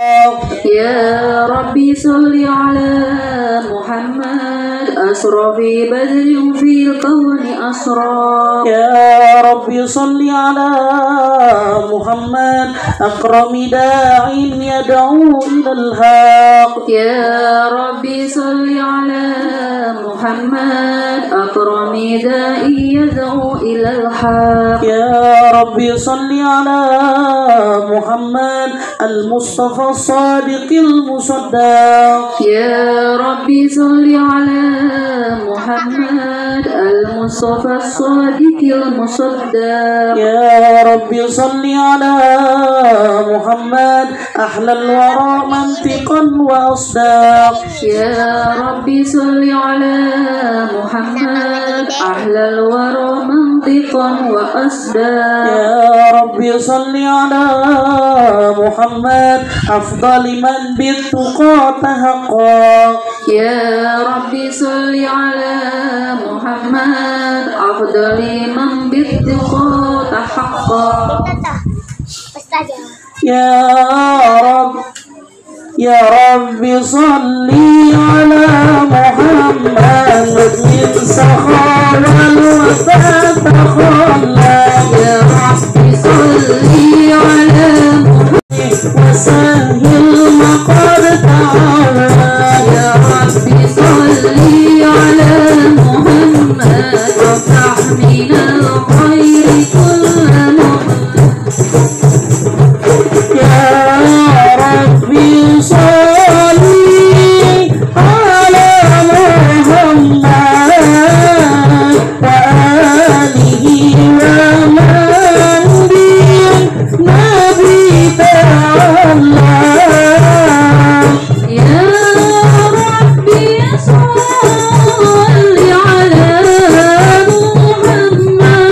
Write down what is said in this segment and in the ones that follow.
يا ربي صل على محمد أسرى في بدر في الكون أسرى. يا ربي صل على محمد أكرم داع يدعو إلى الحق. يا ربي صل على محمد أكرم داع يدعو إلى الحق. يا ربي صل على محمد المصطفى الصادق المصدق. يا ربي صل على محمد المصطفى الصادق المصدق. يا ربي صل على محمد أحلى الورى منطقا وأصداق. يا ربي صل على محمد أحلى الورى منطقا وأصداق. يا ربي صل على محمد أفضل من بالتقى تحقق. يا ربي صل على محمد أفضل من بالتقى تحقق. يا رب صل على محمد من سخر الوفاء تخلى. يا رب صل على محمد وسهل مقر تعالى. يا رب صل على محمد وافتح من الخير كل مؤمن. يا ربي صل على محمد وآله ومن بالنبي تعالى. يا ربي صل على محمد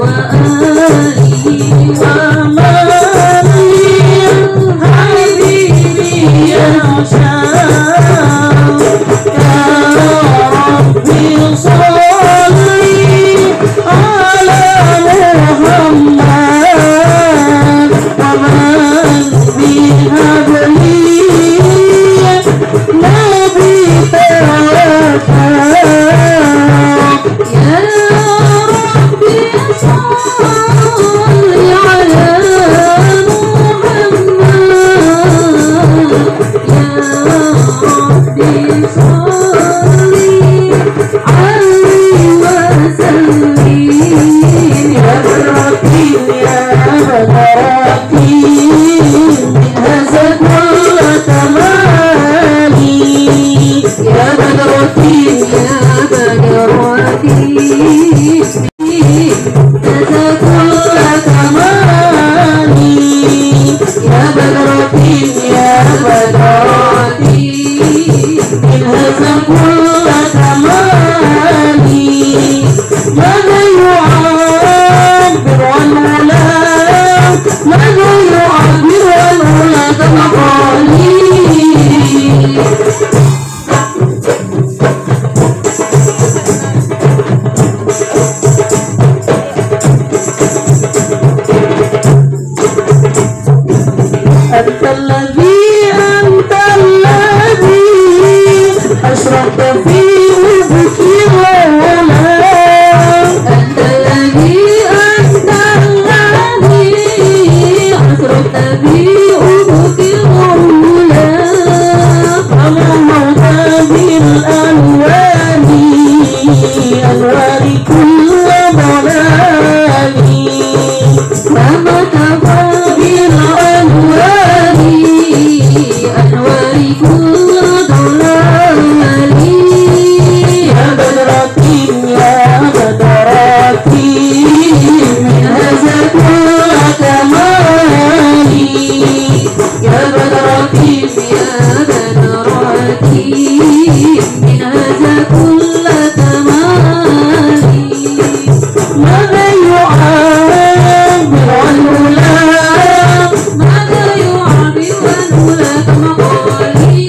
وآله ومن حبيبي يشاء. يا ربي صل على محمد ومن بهدي نبي توفى. يا ربي صل على محمد. يا ربي صل عليه وسلم. يا براتي يا براتي هذا كل تمالي. يا بدرتي يا بدرتي هذا كل كمالي. يا بدرتي يا بدرتي من هذا كل كمالي. ماذا يعبر عن العلا ماذا يعبر عن العلا كمقالي. أنت الذي أشرقت في أفق الغلام. أنت الذي أسرقت في أفق الغلام. أمرت بالأنوار أنوار كل ضلال. فما كفى بالأنوار أنوار كل ضلال. يا بدرتي يا بدرتي من هذا كل كمالي. يا بدرتي يا بدرتي من هذا كل كمالي. ماذا يعبر عن العلا ماذا يعبر عنه لك مقالي.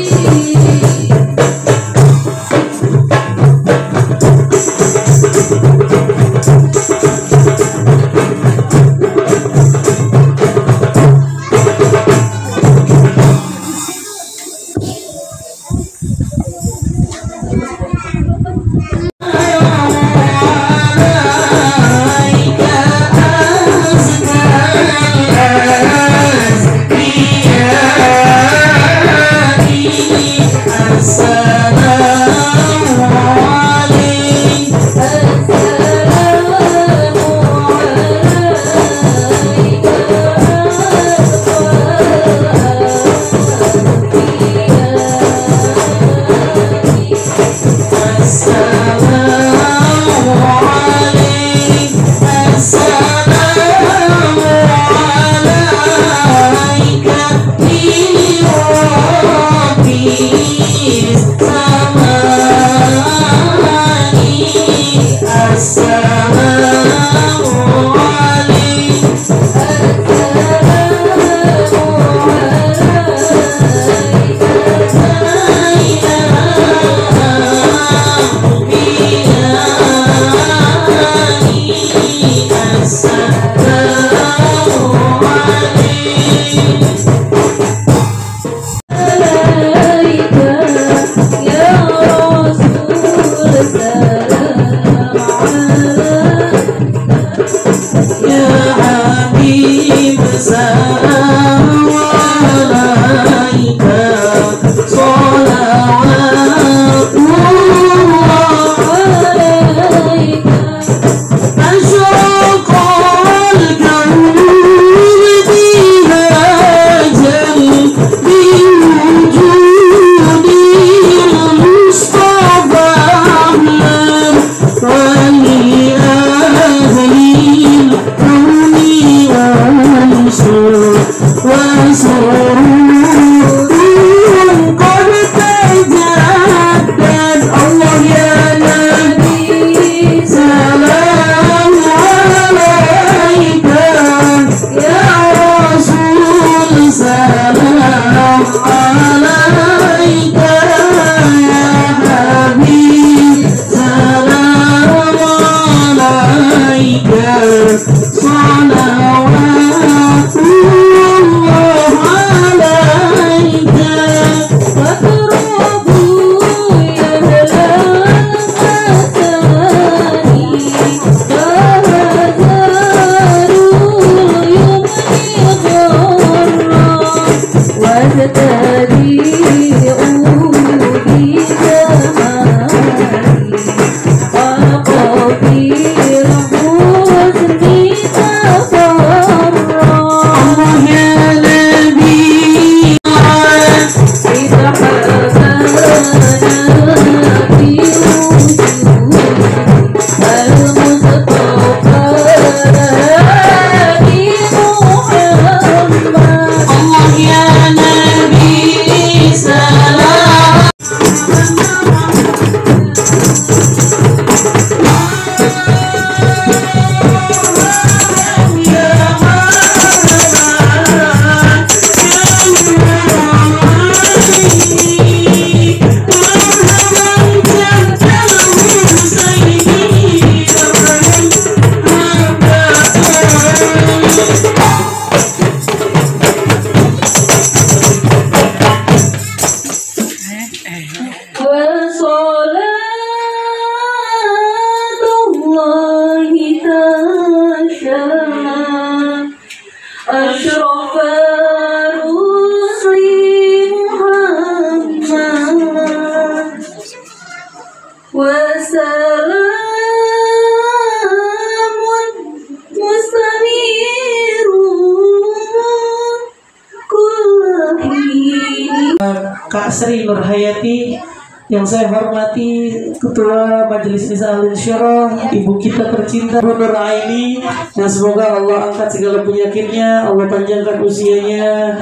Kak Sri Nurhayati, yang saya hormati Ketua Majelis Nisa Al-Insyirah, ibu kita tercinta Bu Nur Aini, yang semoga Allah angkat segala penyakitnya, Allah panjangkan usianya,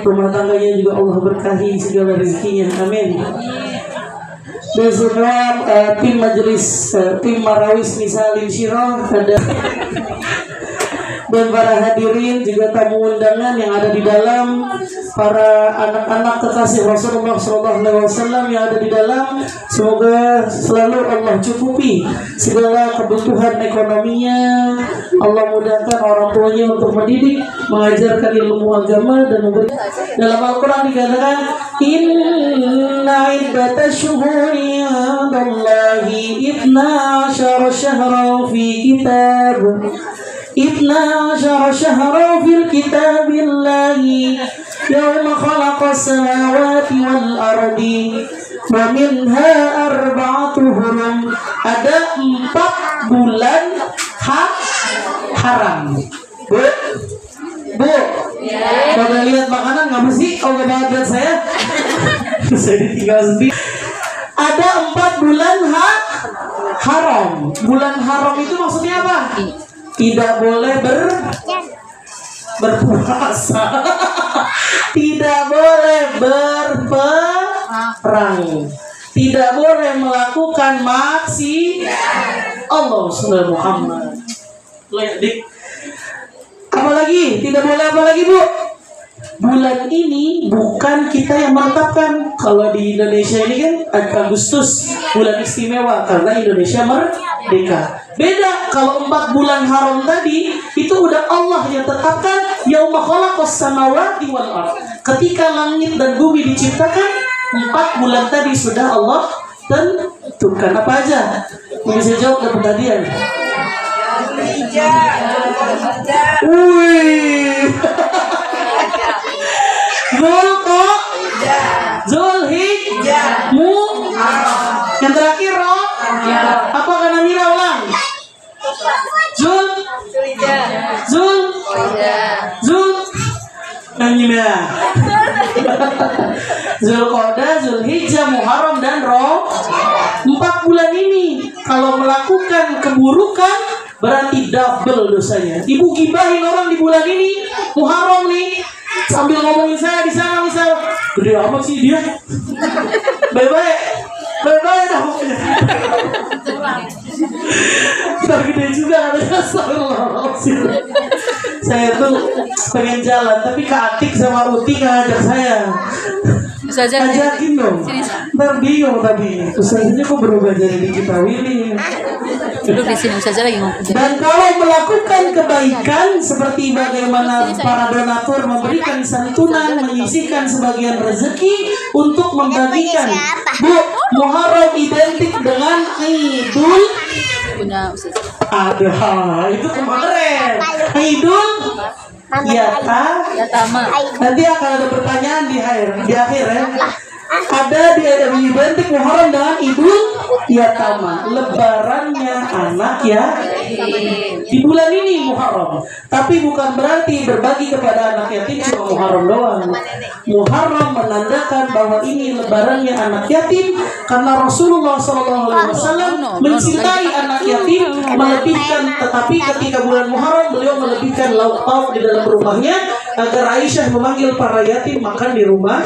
rumah tangganya juga Allah berkahi segala rezekinya, amin. Dan semua tim majelis, tim Marawis Nisa Al-Insyirah ada dan para hadirin juga tamu undangan yang ada di dalam, para anak-anak kekasih Rasulullah SAW yang ada di dalam, semoga selalu Allah cukupi segala kebutuhan ekonominya, Allah mudahkan orang tuanya untuk mendidik, mengajarkan ilmu agama dan memberi. Dalam Al-Quran dikatakan, Inna iddatash syuhuri 'indallahi 12 syahran fi kitab 12 شهرا في الكتاب الله يوم خلق السماوات والأرض ومنها 4 hurum. Ada 4 bulan haram. Bu, pada lihat makanan nggak sih? Oh nggak banget lihat saya. Saya ditinggal sendiri. Ada 4 bulan haram. Bulan haram itu maksudnya apa? Tidak boleh berpuasa, tidak boleh berperang, tidak boleh melakukan Allah Subhanahu Muhammad. Apalagi tidak boleh apalagi Bu? Bulan ini bukan kita yang menetapkan. Kalau di Indonesia ini kan Agustus bulan istimewa karena Indonesia merdeka. Beda kalau 4 bulan haram tadi itu udah Allah yang tetapkan, yauma khalaqas samawati wal ardh. Ketika langit dan bumi diciptakan, 4 bulan tadi sudah Allah tentukan. Apa aja? Bisa jawab dapat hadiah. Wih. Zulhijjah, yang terakhir Roh. Apa kata Mira ulang? Zulqa'dah, Zulhijjah, Muharram dan Roh. 4 bulan ini kalau melakukan keburukan berarti double dosanya. Ibu gibahin orang di bulan ini, Muharram nih, sambil ngomongin saya di sana misal, gede amat sih dia. Bye-bye dah pokoknya. Ntar gede juga katanya. Astagfirullahaladzim. Saya tuh pengen jalan, tapi Kak Atik sama Uti ngajak saya. Ajakin dong. Ntar bingung tapi Ustaznya kok berubah jadi kita Willy. Duduk di sini Ustazah lagi ngomong. Dan kalau melakukan kebaikan seperti bagaimana para donatur memberikan santunan, menyisihkan sebagian rezeki untuk membagikan. Bu, Muharram identik dengan Idul. Punya Ustazah. Ada, itu kemarin. Idul Yatama. Nanti akan ada pertanyaan di akhir ya. Ada identik Muharram dengan Idul Yatama, lebarannya anak ya di bulan ini Muharram. Tapi bukan berarti berbagi kepada anak yatim cuma Muharram doang. Muharram menandakan bahwa ini lebarannya anak yatim karena Rasulullah SAW mencintai anak yatim, melebihkan. Tetapi ketika bulan Muharram beliau melebihkan lauk pauk di dalam rumahnya agar Aisyah memanggil para yatim makan di rumah.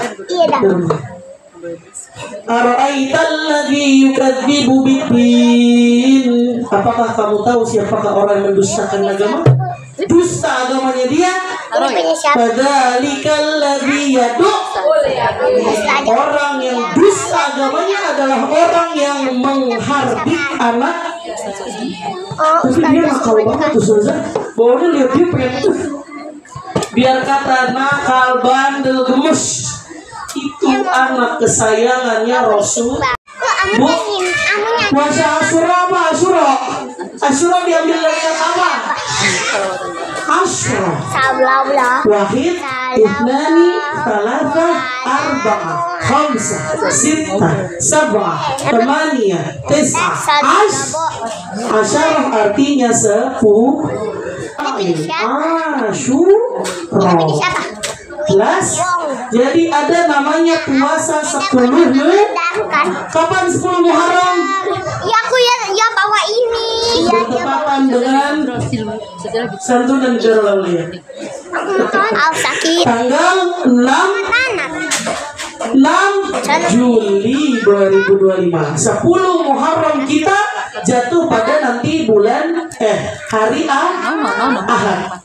Ara'aitalladzi yukadzibu biddin. Apakah kamu tahu siapakah orang yang mendustakan agama? Dusta agamanya dia. Fadzalikal yadu. Orang yang dusta agamanya adalah orang yang menghardik anak. Tapi dia nakal banget tuh Ustazah. Bawahnya lihat dia pengen tuh. Biar kata nakal, bandel, gemes. Itu anak kesayangannya Rasul. Bu, puasa Asyura apa Asyura? Asyura diambil dari apa? Asyura. Wahid, itnani, talata, arba'ah, khamsah, sittah, sab'ah, tamaniyah, tis'ah, asyarah artinya 10. Asyura. Jelas? Jadi ada namanya puasa 10. Kapan 10 Muharram? Ya bawa ini. Bertepatan dengan santunan Jarul Aulia. Tanggal 6 Juli 2025. 10 Muharram kita jatuh pada nanti bulan hari Ahad.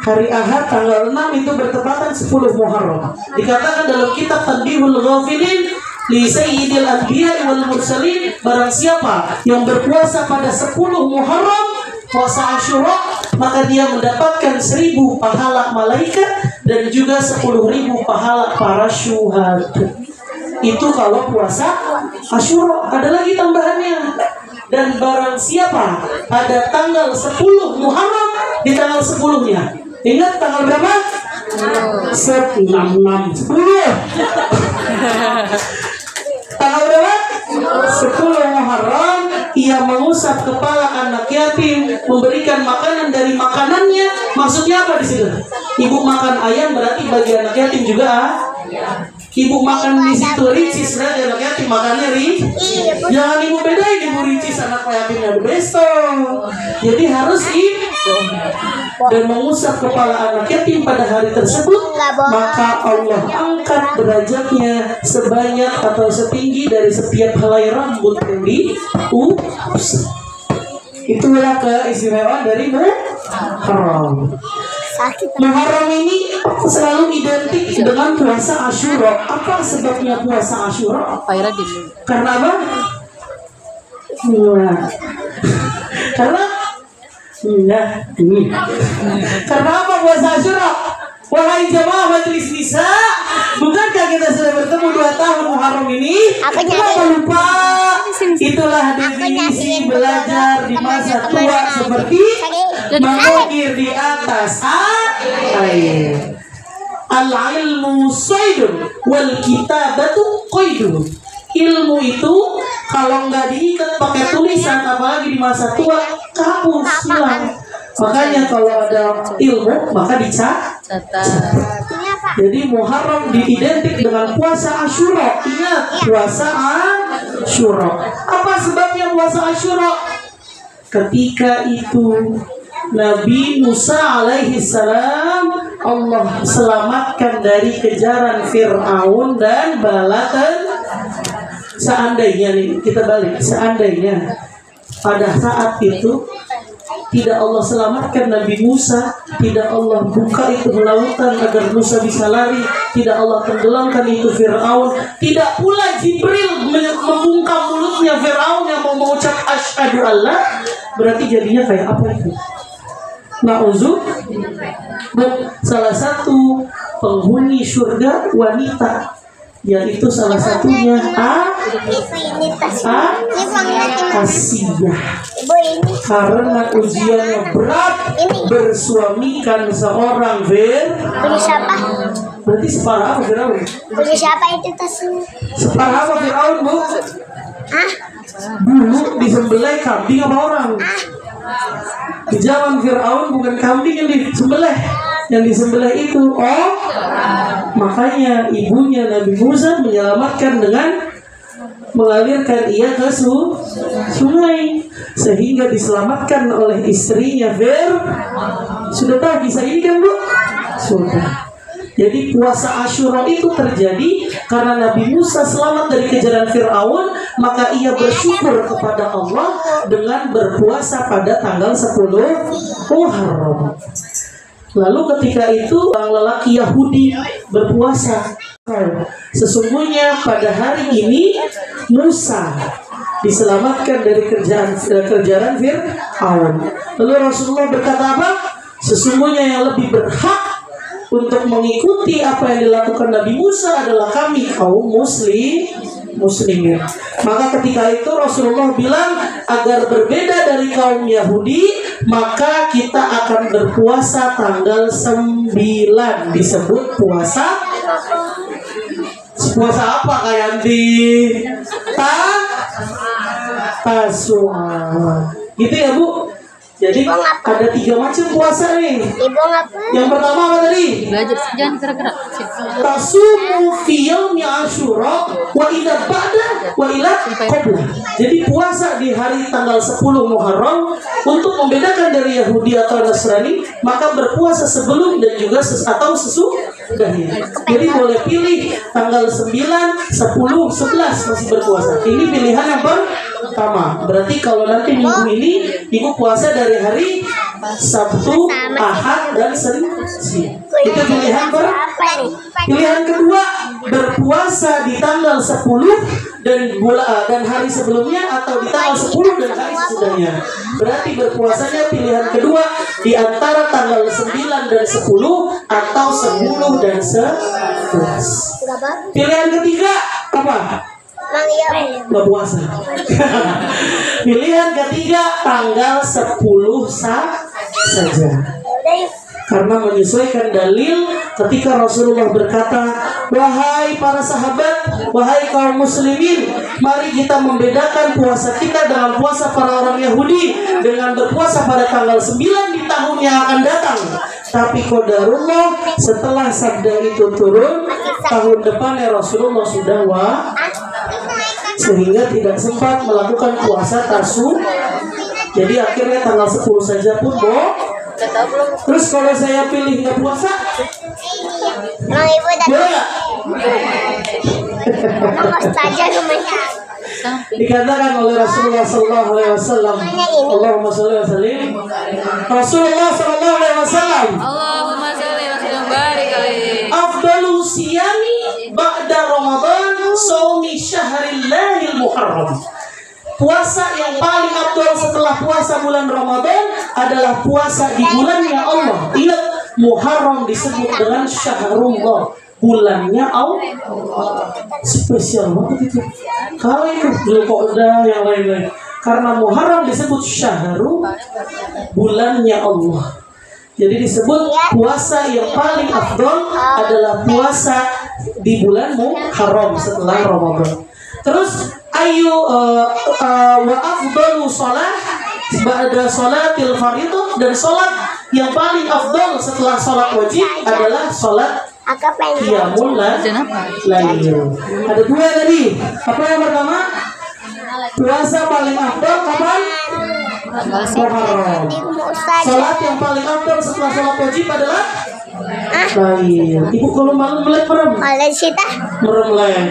Hari Ahad tanggal 6 itu bertepatan 10 Muharram. Dikatakan dalam kitab Tanbihul Ghafilin li Sayyidil Anbiya wal Mursalin, barang siapa yang berpuasa pada 10 Muharram, puasa Asyura, maka dia mendapatkan 1000 pahala malaikat dan juga 10.000 pahala para syuhada. Itu kalau puasa Asyura. Ada lagi tambahannya. Dan barang siapa pada tanggal 10 Muharram, di tanggal 10-nya, ingat tanggal berapa? 10. Tanggal berapa? 10 Muharram, ia mengusap kepala anak yatim, memberikan makanan dari makanannya. Maksudnya apa di situ? Ibu makan ayam berarti bagi anak yatim juga. Ibu makan di situ ricis, berarti anak yatim makannya jangan ibu bedain, ibu ricis anak yatimnya besto. Jadi harus dan mengusap kepala anak yatim pada hari tersebut, maka Allah angkat derajatnya sebanyak atau setinggi dari setiap helai rambut yang diusap. Itulah keistimewaan dari Muharram. Muharram ini selalu identik dengan puasa Asyura. Apa sebabnya puasa Asyura? Karena apa? Karena apa puasa Asyura? Wahai jamaah majelis nisa, bukankah kita sudah bertemu 2 tahun Muharram ini? Kenapa lupa? Itulah definisi belajar di masa tua, seperti mengukir di atas air. Al-ilmu saydun wal kitabatu qaidun. Ilmu itu kalau nggak diikat pakai tulisan, apalagi di masa tua, hapus, hilang. Makanya kalau ada ilmu maka dicatat. Jadi Muharram diidentik dengan puasa Asyura. Ingat, puasa Asyura. Apa sebabnya puasa Asyura? Ketika itu Nabi Musa alaihi salam Allah selamatkan dari kejaran Fir'aun dan bala. Seandainya nih, kita balik, seandainya pada saat itu tidak Allah selamatkan Nabi Musa, tidak Allah buka itu lautan agar Musa bisa lari, tidak Allah tenggelamkan itu Fir'aun, tidak pula Jibril membungkam mulutnya Fir'aun yang mau mengucap asyhadu Allah, berarti jadinya kayak apa itu? Na'udzu. Salah satu penghuni surga wanita, yaitu salah satunya Asiyah. Karena ujiannya berat, bersuamikan seorang siapa? Berarti separah apa Firaun? Punya siapa itu tasnya? Separah apa Firaun, Bu? Dulu disembelih kambing apa orang? Di zaman Firaun bukan kambing yang disembelih, yang disembelih itu makanya ibunya Nabi Musa menyelamatkan dengan mengalirkan ia ke sungai sehingga diselamatkan oleh istrinya Sudah tahu kisah ini kan, Bu? Sudah. Jadi puasa Asyura itu terjadi karena Nabi Musa selamat dari kejaran Fir'aun, maka ia bersyukur kepada Allah dengan berpuasa pada tanggal 10 Muharram. Lalu ketika itu orang lelaki Yahudi berpuasa. Sesungguhnya pada hari ini Musa diselamatkan dari kejaran Fir'aun. Lalu Rasulullah berkata apa? Sesungguhnya yang lebih berhak untuk mengikuti apa yang dilakukan Nabi Musa adalah kami kaum muslimin. Maka ketika itu Rasulullah bilang agar berbeda dari kaum Yahudi, maka kita akan berpuasa tanggal 9, disebut puasa apa Kayanti? Tasua. Gitu ya, Bu? Jadi ada 3 macam puasa nih. Yang pertama apa tadi? Belajar jangan gerak-gerak. Tasumu fi yaumi Asyura wa idza ba'da wa ila qabla. Jadi puasa di hari tanggal 10 Muharram untuk membedakan dari Yahudi atau Nasrani, maka berpuasa sebelum dan juga atau sesudahnya. Jadi boleh pilih tanggal 9, 10, 11 masih berpuasa. Ini pilihan yang pertama. Berarti kalau nanti minggu ini ibu puasa dari hari Sabtu, Ahad, dan Senin. Itu pilihan pilihan kedua, berpuasa di tanggal 10 dan hari sebelumnya atau di tanggal 10 dan hari sesudahnya. Berarti berpuasanya pilihan kedua di antara tanggal 9 dan 10 atau 10 dan 11. Pilihan ketiga apa? Nggak puasa. Pilihan ketiga tanggal 10 saja. Karena menyesuaikan dalil ketika Rasulullah berkata, wahai para sahabat, wahai kaum muslimin, mari kita membedakan puasa kita dengan puasa para orang Yahudi dengan berpuasa pada tanggal 9 di tahun yang akan datang. Tapi qadarullah, setelah sabda itu turun, tahun depannya Rasulullah sudah sehingga tidak sempat melakukan puasa tasu. Jadi akhirnya tanggal 10 saja pun Terus kalau saya pilih nggak puasa, boleh nggak? Dikatakan oleh Rasulullah Sallallahu Alaihi Wasallam, Allahumma sholli wa sallim. Rasulullah Sallallahu Alaihi Wasallam, Allahumma sholli wa sallim barik alaihi. Afdalu siyami ba'da Ramadan shaumi syahrillahil muharram. Puasa yang paling afdal setelah puasa bulan Ramadan adalah puasa di bulannya Allah. Ingat, Muharram disebut dengan Syahrullah, bulannya Allah. Spesial banget itu. Kalau itu Zulqa'dah yang lain-lain. Karena Muharram disebut Syahru, bulannya Allah. Jadi disebut puasa yang paling afdal adalah puasa di bulan Muharram setelah Ramadan. Terus wa afdalu shalah ba'da shalatil fardhu, dan salat yang paling afdal setelah salat wajib adalah salat qiyamul lail. Ada 2 tadi. Apa yang pertama? Puasa paling afdal kapan? Muharram. Salat yang paling afdal setelah salat wajib adalah Lain. Ibu kalau malam melek merem. Kalau sita, Merem lain.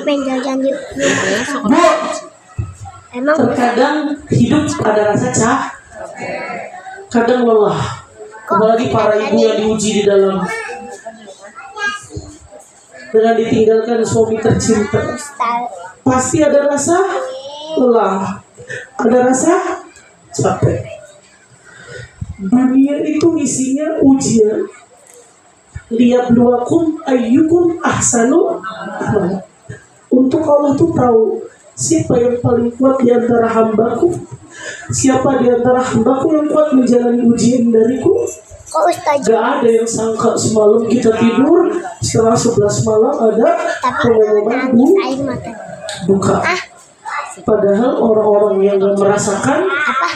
penjajan di Bu, emang terkadang hidup ada rasa kadang lelah. Apalagi para ibu yang diuji di dalam dengan ditinggalkan suami tercinta. Pasti ada rasa lelah, ada rasa capek. Dunia itu isinya ujian. Liyabluwakum ayyukum ahsanu amala. Untuk Allah tuh tahu siapa yang paling kuat di antara hambaku, siapa di antara hambaku yang kuat menjalani ujian dariku. kok Ustaz? Gak ada yang sangka semalam kita tidur, setelah 11 malam ada Tapi pengumuman nangis air mata. buka. Padahal orang-orang yang gak merasakan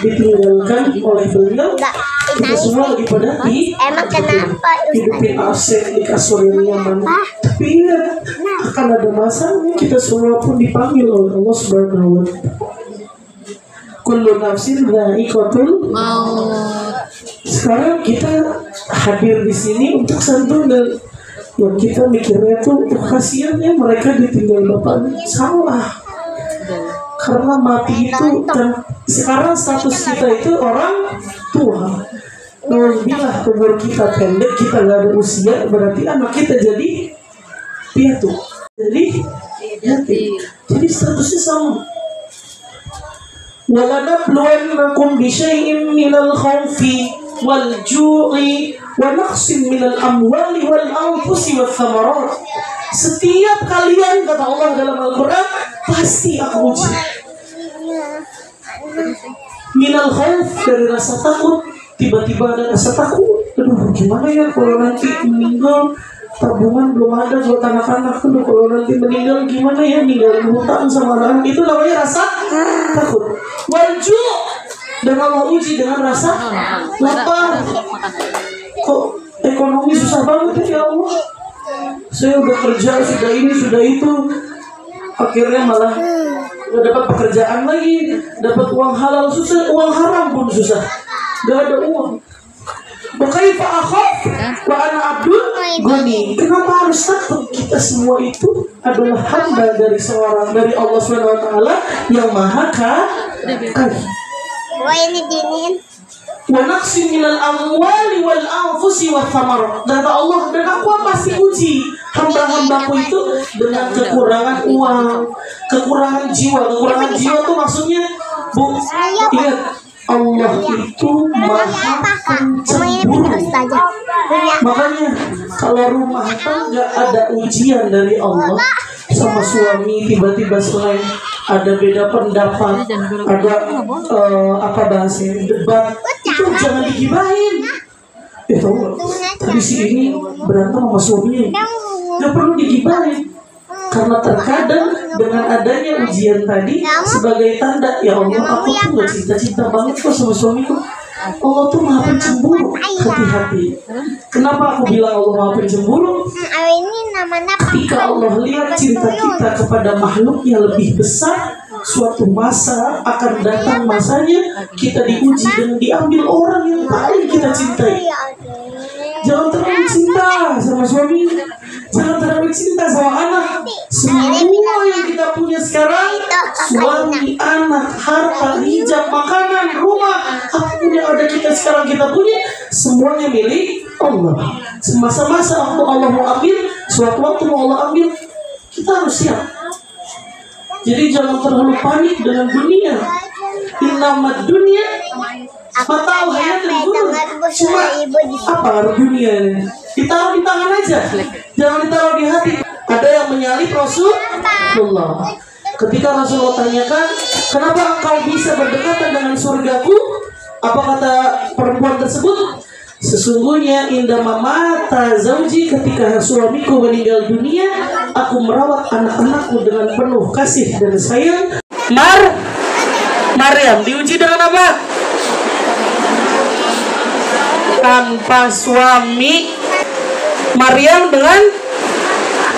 ditinggalkan oleh beliau, Enggak, kita semua lagi pada emang kenapa hidupin Ustaz? aset di kasur yang nyaman. Tapi ingat, akan ada masanya kita semua pun dipanggil oleh Allah Subhanahu wa Ta'ala. Kullu nafsin dha'iqatul Mau Sekarang kita hadir di sini untuk santunan. Yang kita mikirnya tuh kasihan ya mereka ditinggal bapaknya. Salah. Karena mati itu dan sekarang status kita itu orang tua. Bila umur kita pendek, kita gak ada usia, berarti anak kita jadi piatu. Jadi statusnya sama. وَلَنَبْلُوَنَّكُمْ بِشَيْءٍ مِنَ الْخَوْفِ وَالْجُوعِ وَنَقْصٍ مِنَ الْأَمْوَالِ وَالْأَنْفُسِ وَالثَّمَرَاتِ. Setiap kalian, kata Allah dalam Al-Quran, pasti aku uji. Minal khauf, dari rasa takut. Tiba-tiba ada rasa takut. Aduh, gimana ya kalau nanti meninggal, tabungan belum ada buat anak-anak. Aduh, kalau nanti meninggal gimana ya, ninggalin hutang sama anak. Itu namanya rasa takut. Walju, dan Allah uji dengan rasa lapar. Kok ekonomi susah banget ya Allah? Saya udah kerja, sudah ini, sudah itu, akhirnya malah gak dapat pekerjaan lagi, dapat uang halal susah, uang haram pun susah, gak ada uang. Kaifa akhaf wa ana abdul ghani. Kenapa harus takut? Kita semua itu adalah hamba dari Allah Subhanahu wa Ta'ala yang maha kaya. Wah ini dingin. Wa naqsim minal amwali wal anfusi wath thamarat. Kata Allah, dan aku pasti uji hamba-hambaku itu dengan kekurangan uang, kekurangan jiwa. Kekurangan jiwa itu maksudnya, Bu, ingat Allah itu maha pencemburu. Makanya kalau rumah tangga ada ujian dari Allah sama suami, tiba-tiba selain ada beda pendapat, ada apa bahasanya, debat, itu jangan digibahin. Tahu nggak? Tadi si ini berantem sama suaminya, nggak perlu digibahin. Karena terkadang dengan adanya ujian tadi sebagai tanda, ya Allah, aku tuh gak cinta-cinta banget kok sama suamiku. Allah tuh maha pencemburu. Hati-hati. Kenapa aku bilang Allah maha pencemburu? Ini namanya Ketika Allah lihat cinta kita kepada makhluk yang lebih besar, suatu masa akan datang masanya kita diuji dan diambil orang yang paling kita cintai. Jangan terlalu cinta sama suami, jangan terlalu cinta sama anak. Semua yang kita punya sekarang, suami, anak, harta, hijab, makanan, rumah, apapun yang ada kita sekarang kita punya, semuanya milik Allah. Semasa-masa waktu Allah mau ambil, suatu waktu mau Allah ambil, kita harus siap. Jadi jangan terlalu panik dengan dunia. Innamad dunia mata hayat al-ghurur. Cuma apa dunia ini? Ditaruh di tangan aja, jangan ditaruh di hati. Ada yang menyalip Rasulullah. Ketika Rasulullah tanyakan, kenapa engkau bisa berdekatan dengan surgaku? Apa kata perempuan tersebut? Sesungguhnya indama mata zauji, ketika suamiku meninggal dunia, aku merawat anak-anakku dengan penuh kasih dan sayang. Maryam diuji dengan apa? Tanpa suami. Maryam dengan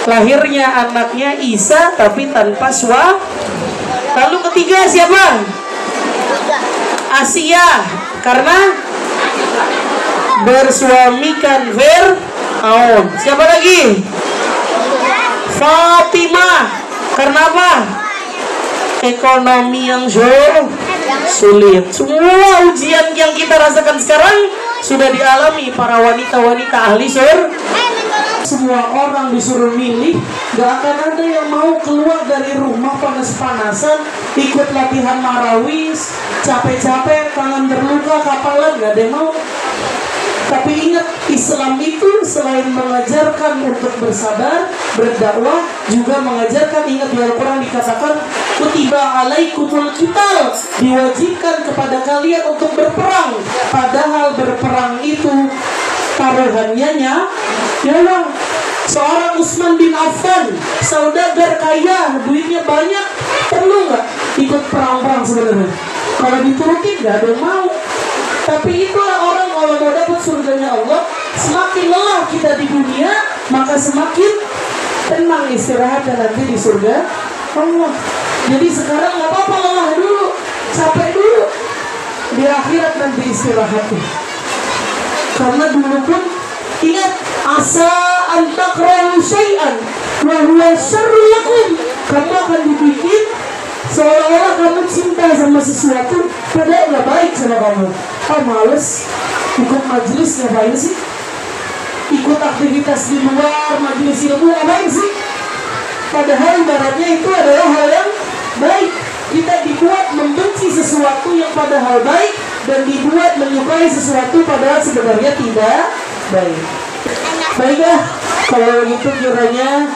lahirnya anaknya Isa tapi tanpa suami. Lalu ketiga siapa? Asia, karena bersuamikan Fir'aun. Siapa lagi? Fatimah. Karena apa? Ekonomi yang sulit. Semua ujian yang kita rasakan sekarang sudah dialami para wanita-wanita ahli surga. Semua orang disuruh milih, gak akan ada yang mau keluar dari rumah panas-panasan, ikut latihan marawis, capek-capek, tangan terluka, kapalan, gak ada yang mau. Tapi ingat, Islam itu selain mengajarkan untuk bersabar, berdakwah, juga mengajarkan, ingat di Al-Quran dikatakan, kutiba alaikumul qital, diwajibkan kepada kalian untuk berperang. Padahal berperang itu taruhannya nyawa. Seorang Utsman bin Affan, saudagar kaya, duitnya banyak, perlu nggak ikut perang-perang sebenarnya? Kalau diturutin nggak ada yang mau. Tapi itulah orang kalau mau dapat surganya Allah, semakin lelah kita di dunia, maka semakin tenang istirahat dan nanti di surga Allah. Jadi sekarang nggak apa-apa, lelah dulu, capek dulu, di akhirat nanti istirahat. Karena dulu pun ingat, asa antakrahu syai'an wa huwa syarrun lakum. Kamu akan dibikin seolah-olah kamu cinta sama sesuatu padahal gak baik sama kamu. Males ikut majelis, ngapain sih? Ikut aktivitas di luar majelis ilmu, ngapain sih? Padahal ibaratnya itu adalah hal yang baik. Kita dibuat membenci sesuatu yang padahal baik, dan dibuat menyukai sesuatu padahal sebenarnya tidak baik. Baiklah, kalau gitu kiranya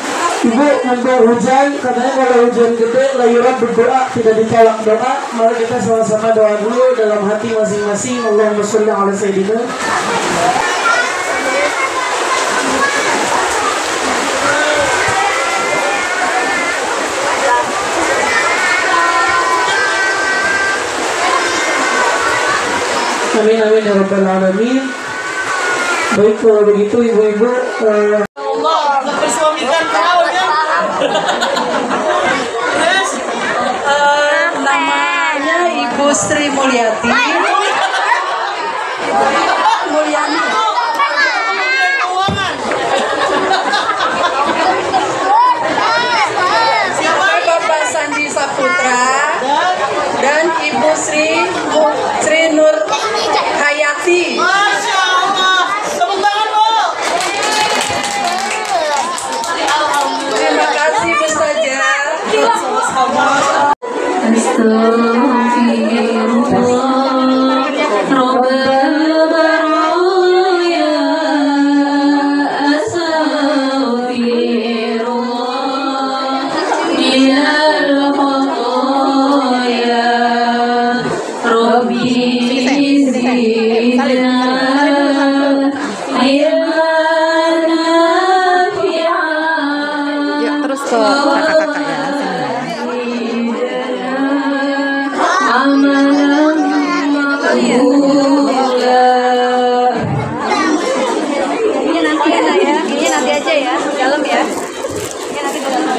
Ibu membawa hujan, katanya kalau hujan gede layuran berdoa, tidak ditolak doa. Mari kita sama-sama doa dulu dalam hati masing-masing. Allahumma sholli ala sayyidina. Amin amin ya rabbal alamin. Baik, kalau begitu ibu-ibu Allah mempersuamikan Fir'aun ya. Namanya Ibu Sri Mulyati. Mulyani. Bapak Sanji Saputra dan Ibu Sri Nur Hayati. Masya Allah, tepuk tangan Bu. Terima kasih Bu Saja. Terus ke kakak-kakak ya. Ini nanti aja ya, dalam ya. Ini nanti ke dalam.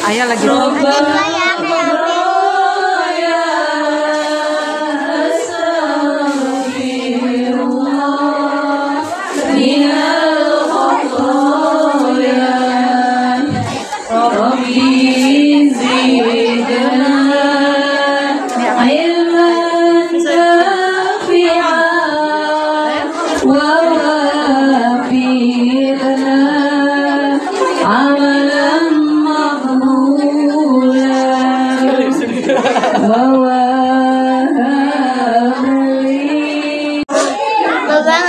Ayah lagi Bang,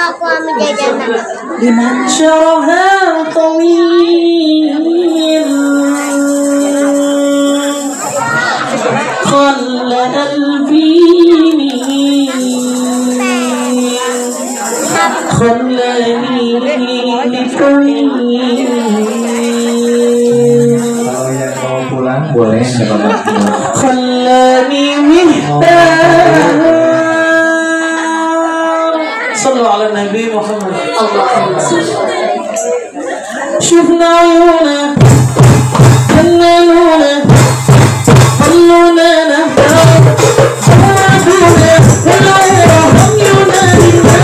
aku ambil jajanan. لمن شرها طويل خل قلبي خلاني طويل. Kalau yang mau pulang boleh خلاني محتاج. صلوا على النبي محمد. اللهم صل. شفنا عيونا جننونا خلونا نهتم ساعدونا والعيرة هم ينادينا.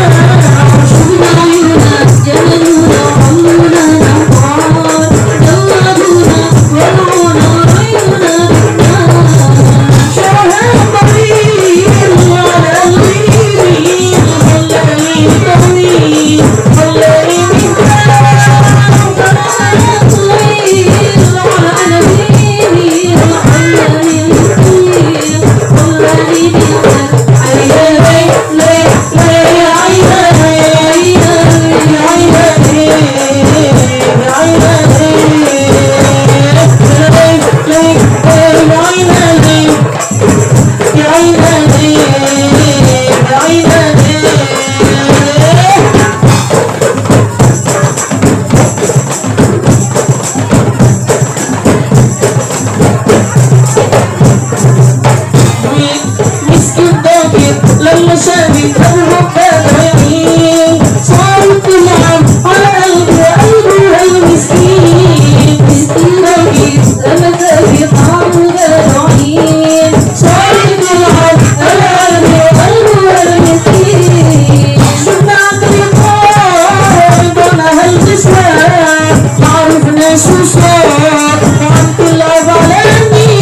شفنا عيونا جننونا خلونا نهتم جلدونا ولونا عيونا شرها طويل على الغيب خلاني طويل خلاني لما شافي قلبه كان يمين صارت تلعب على قلبه المسكين مسكين لما شافي قلبه رعين صارت تلعب على قلبه المسكين شفنا عقل بنا هالقسوة ما عرفنا شو صار وعم تلعب على النيل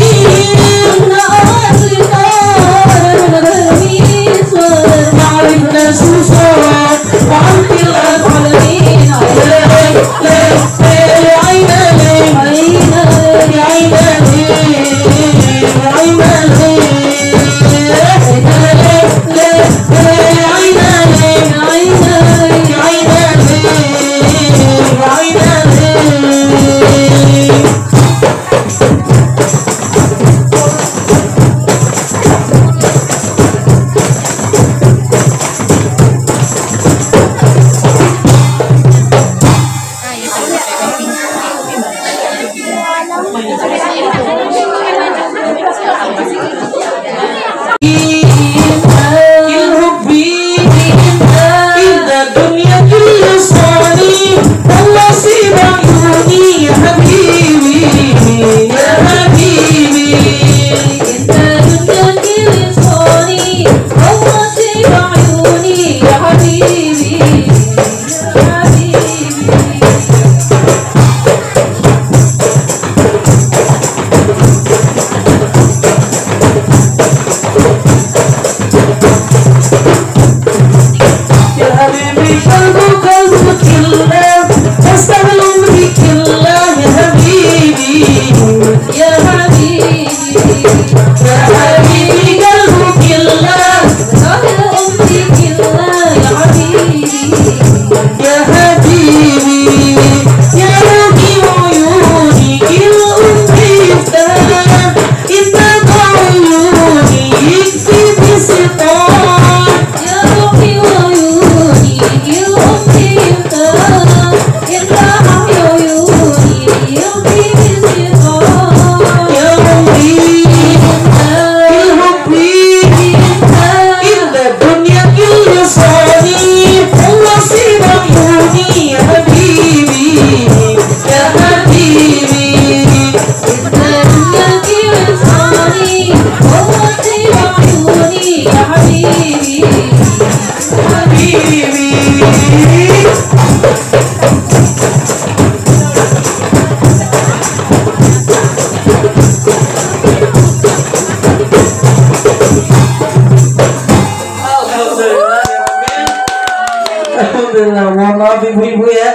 Alhamdulillah, mohon maaf ibu-ibu ya.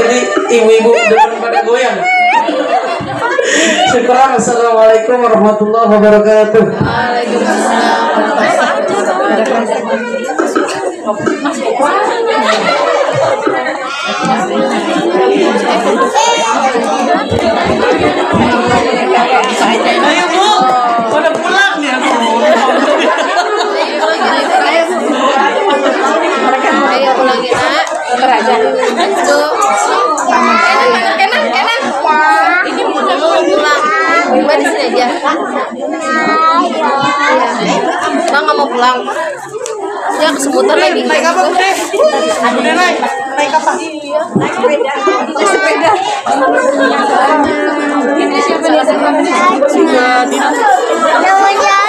Jadi ibu-ibu depan pada goyang. Syukur. Assalamualaikum warahmatullahi wabarakatuh. Ayo Bu, pada pulang ya Bu. Ayo ulangi nak. Beraja. Let's go. Kenan. Ini mau pulang. Mbak di sini aja. Bang nggak mau pulang. Ya kesemutan lagi. Naik apa Bude? Bude naik apa? Naik sepeda. Ini siapa nih? Namanya